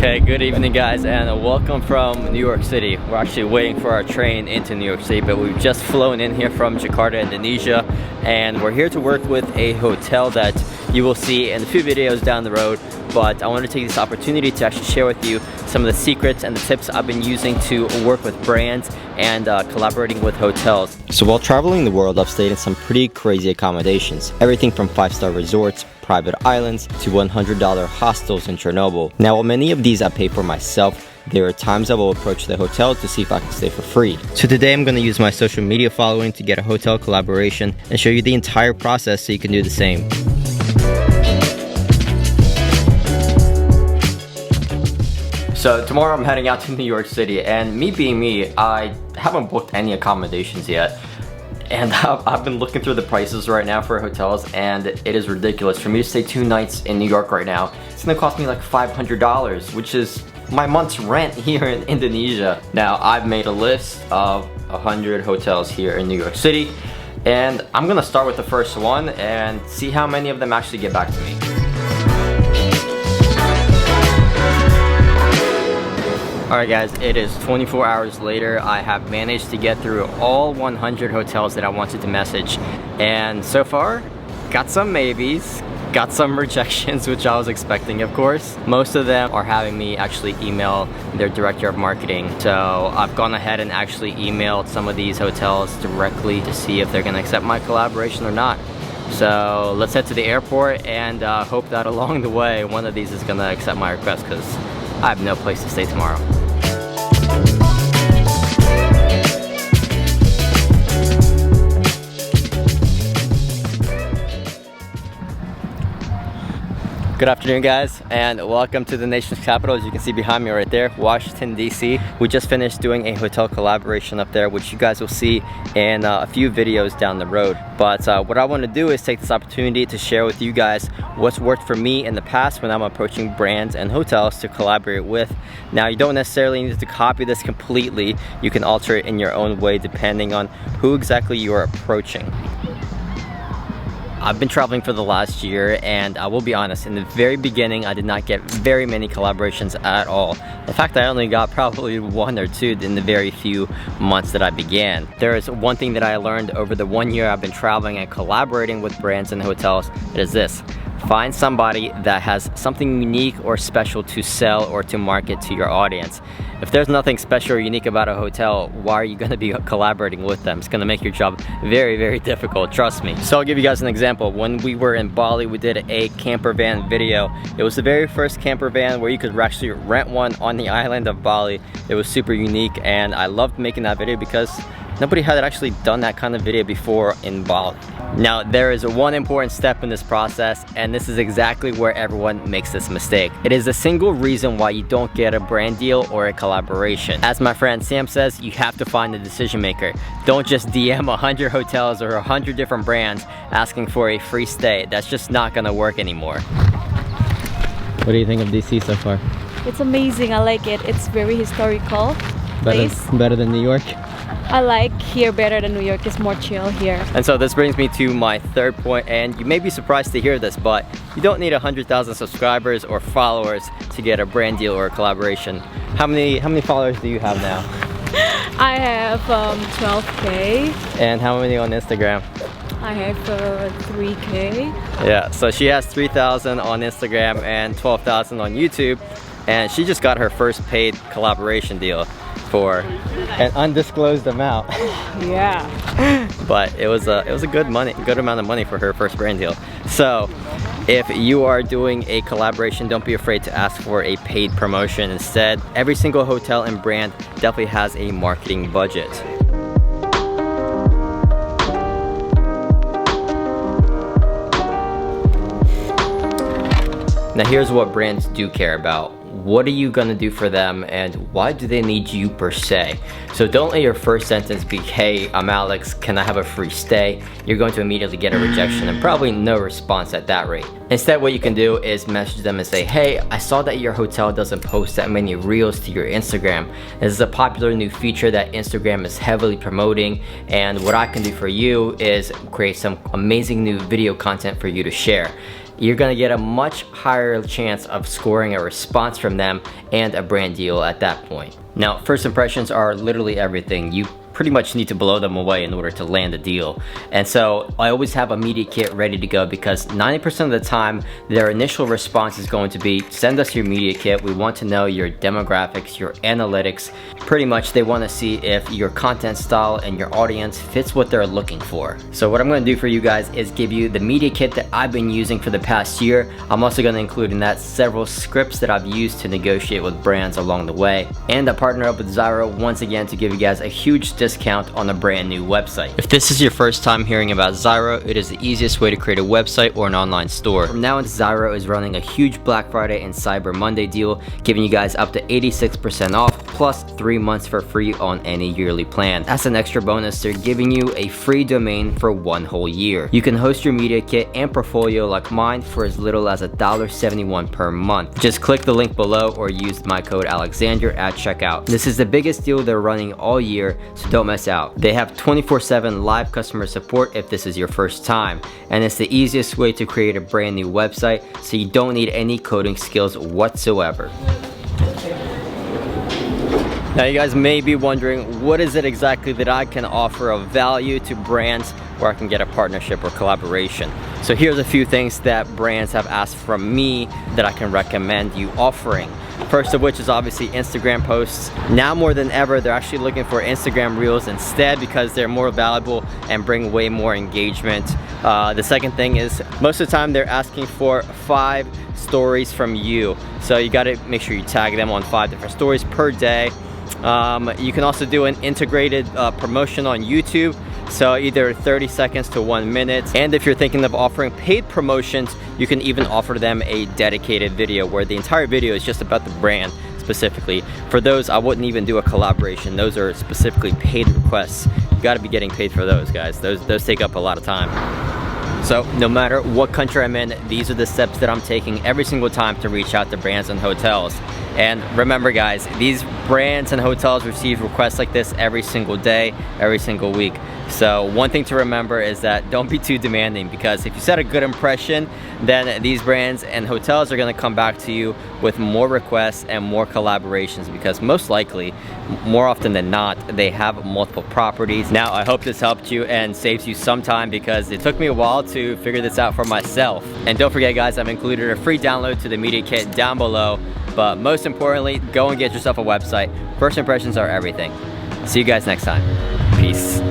Okay, good evening guys, and welcome from New York City. We're actually waiting for our train into New York City, but we've just flown in here from Jakarta, Indonesia, and we're here to work with a hotel that you will see in a few videos down the road. But I want to take this opportunity to actually share with you some of the secrets and the tips I've been using to work with brands and collaborating with hotels. So while traveling the world, I've stayed in some pretty crazy accommodations. Everything from 5-star resorts, private islands, to $100 hostels in Chernobyl. Now, while many of these I pay for myself, there are times I will approach the hotel to see if I can stay for free. So today I'm going to use my social media following to get a hotel collaboration and show you the entire process so you can do the same. So tomorrow I'm heading out to New York City, and me being me, I haven't booked any accommodations yet. And I've been looking through the prices right now for hotels, and it is ridiculous. For me to stay 2 nights in New York right now, it's gonna cost me like $500, which is my month's rent here in Indonesia. Now, I've made a list of 100 hotels here in New York City, and I'm gonna start with the first one and see how many of them actually get back to me. Alright guys, it is 24 hours later. I have managed to get through all 100 hotels that I wanted to message, and so far, got some maybes, got some rejections, which I was expecting, of course. Most of them are having me actually email their director of marketing. So I've gone ahead and actually emailed some of these hotels directly to see if they're gonna accept my collaboration or not. So let's head to the airport and hope that along the way, one of these is gonna accept my request, because I have no place to stay tomorrow. Good afternoon guys, and welcome to the nation's capital. As you can see behind me right there, Washington DC. We just finished doing a hotel collaboration up there, which you guys will see in a few videos down the road. But what I want to do is take this opportunity to share with you guys what's worked for me in the past when I'm approaching brands and hotels to collaborate with. Now, you don't necessarily need to copy this completely. You can alter it in your own way depending on who exactly you are approaching. I've been traveling for the last year, and I will be honest, in the very beginning I did not get very many collaborations at all. In fact, I only got probably 1 or 2 in the very few months that I began. There is one thing that I learned over the 1 year I've been traveling and collaborating with brands and hotels. It is this: find somebody that has something unique or special to sell or to market to your audience. If there's nothing special or unique about a hotel, why are you going to be collaborating with them? It's going to make your job very, very difficult, trust me. So I'll give you guys an example. When we were in Bali, we did a camper van video. It was the very first camper van where you could actually rent one on the island of Bali. It was super unique, and I loved making that video because nobody had actually done that kind of video before in Bali. Now, there is one important step in this process, and this is exactly where everyone makes this mistake. It is a single reason why you don't get a brand deal or a collaboration. As my friend Sam says, you have to find the decision maker. Don't just DM 100 hotels or 100 different brands asking for a free stay. That's just not gonna work anymore. What do you think of DC so far? It's amazing. I like it. It's very historical place. Better than New York? I like here better than New York. It's more chill here. And so this brings me to my third point, and you may be surprised to hear this, but you don't need 100,000 subscribers or followers to get a brand deal or a collaboration. How many followers do you have now? I have 12K. And how many on Instagram? I have 3K. Yeah, so she has 3,000 on Instagram and 12,000 on YouTube, and she just got her first paid collaboration deal for an undisclosed amount. Yeah. But it was a good amount of money for her first brand deal. So if you are doing a collaboration, don't be afraid to ask for a paid promotion. Instead, every single hotel and brand definitely has a marketing budget. Now here's what brands do care about. What are you gonna do for them, and why do they need you per se? So don't let your first sentence be, hey, I'm Alex, can I have a free stay? You're going to immediately get a rejection and probably no response at that rate. Instead, what you can do is message them and say, hey, I saw that your hotel doesn't post that many reels to your Instagram. This is a popular new feature that Instagram is heavily promoting, and what I can do for you is create some amazing new video content for you to share. you're gonna get a much higher chance of scoring a response from them and a brand deal at that point. Now, first impressions are literally everything. You pretty much need to blow them away in order to land a deal. And so I always have a media kit ready to go because 90% of the time their initial response is going to be, send us your media kit. We want to know your demographics, your analytics. Pretty much they want to see if your content style and your audience fits what they're looking for. So what I'm going to do for you guys is give you the media kit that I've been using for the past year. I'm also going to include in that several scripts that I've used to negotiate with brands along the way. And I partner up with Zyro once again to give you guys a huge discount on a brand new website. If this is your first time hearing about Zyro, it is the easiest way to create a website or an online store. From now on, Zyro is running a huge Black Friday and Cyber Monday deal, giving you guys up to 86% off plus 3 months for free on any yearly plan. As an extra bonus, they're giving you a free domain for 1 whole year. You can host your media kit and portfolio like mine for as little as $1.71 per month. Just click the link below or use my code Alexander at checkout. This is the biggest deal they're running all year, so don't mess out. They have 24/7 live customer support if this is your first time, and it's the easiest way to create a brand new website, so you don't need any coding skills whatsoever. Now you guys may be wondering, what is it exactly that I can offer of value to brands where I can get a partnership or collaboration? So here's a few things that brands have asked from me that I can recommend you offering. First of which is obviously Instagram posts. Now more than ever, they're actually looking for Instagram Reels instead because they're more valuable and bring way more engagement. The second thing is, most of the time they're asking for 5 stories from you. So you gotta make sure you tag them on 5 different stories per day. You can also do an integrated promotion on YouTube, so either 30 seconds to 1 minute. And if you're thinking of offering paid promotions, you can even offer them a dedicated video where the entire video is just about the brand specifically. For those, I wouldn't even do a collaboration. Those are specifically paid requests. You gotta be getting paid for those, guys. Those take up a lot of time. So no matter what country I'm in, these are the steps that I'm taking every single time to reach out to brands and hotels. And remember guys, these brands and hotels receive requests like this every single day, every single week. So one thing to remember is that don't be too demanding, because if you set a good impression, then these brands and hotels are gonna come back to you with more requests and more collaborations, because most likely, more often than not, they have multiple properties. Now, I hope this helped you and saves you some time, because it took me a while to figure this out for myself. And don't forget guys, I've included a free download to the media kit down below, but most importantly, go and get yourself a website. First impressions are everything. See you guys next time. Peace.